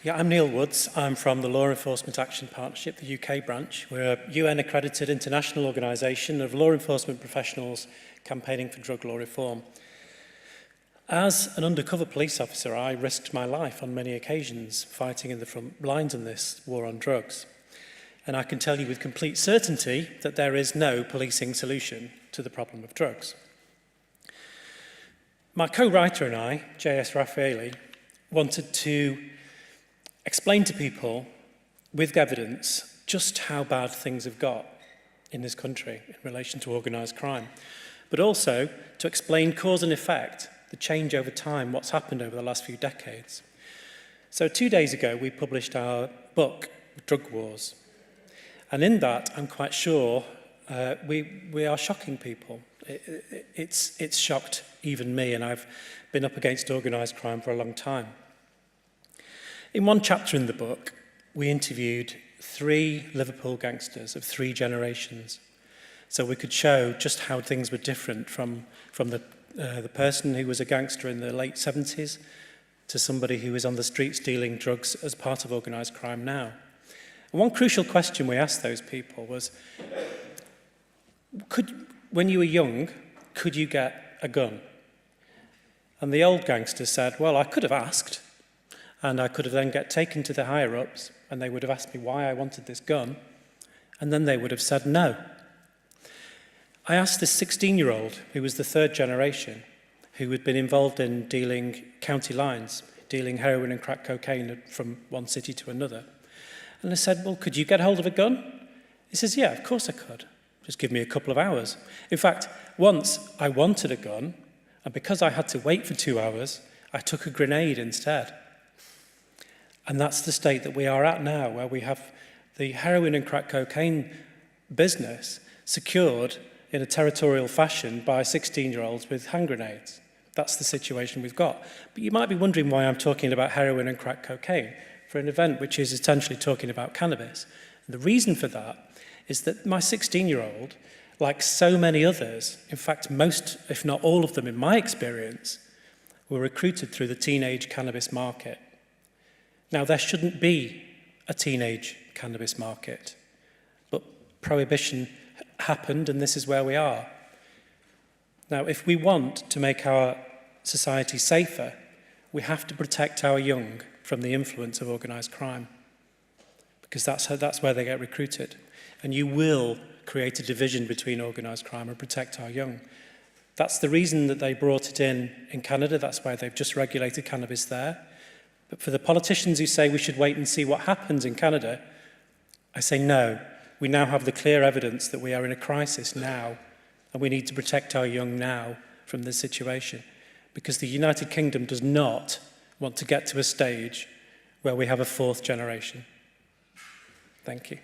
Yeah, I'm Neil Woods. I'm from the Law Enforcement Action Partnership, the UK branch. We're a UN-accredited international organisation of law enforcement professionals campaigning for drug law reform. As an undercover police officer, I risked my life on many occasions fighting in the front lines in this war on drugs. And I can tell you with complete certainty that there is no policing solution to the problem of drugs. My co-writer and I, J.S. Raffaeli, wanted to explain to people with evidence just how bad things have got in this country in relation to organised crime, but also to explain cause and effect, the change over time, what's happened over the last few decades. So 2 days ago, we published our book, Drug Wars. And in that, I'm quite sure we are shocking people. It's shocked even me, and I've been up against organised crime for a long time. In one chapter in the book, we interviewed 3 Liverpool gangsters of 3 generations, so we could show just how things were different from the person who was a gangster in the late 70s to somebody who is on the streets dealing drugs as part of organised crime now. And one crucial question we asked those people was, when you were young, could you get a gun? And the old gangster said, well, I could have asked, and I could have then get taken to the higher-ups, and they would have asked me why I wanted this gun, and then they would have said no. I asked this 16-year-old, who was the 3rd generation, who had been involved in dealing county lines, dealing heroin and crack cocaine from one city to another. And I said, well, could you get hold of a gun? He says, yeah, of course I could. Just give me a couple of hours. In fact, once I wanted a gun, and because I had to wait for 2 hours, I took a grenade instead. And that's the state that we are at now, where we have the heroin and crack cocaine business secured in a territorial fashion by 16-year-olds with hand grenades. That's the situation we've got. But you might be wondering why I'm talking about heroin and crack cocaine for an event which is essentially talking about cannabis. And the reason for that is that my 16-year-old, like so many others, in fact most, if not all of them in my experience, were recruited through the teenage cannabis market. Now, there shouldn't be a teenage cannabis market, but prohibition happened and this is where we are. Now, if we want to make our society safer, we have to protect our young from the influence of organised crime, because that's where they get recruited. And you will create a division between organised crime and protect our young. That's the reason that they brought it in Canada. That's why they've just regulated cannabis there. But for the politicians who say we should wait and see what happens in Canada, I say no. We now have the clear evidence that we are in a crisis now, and we need to protect our young now from this situation, because the United Kingdom does not want to get to a stage where we have a 4th generation. Thank you.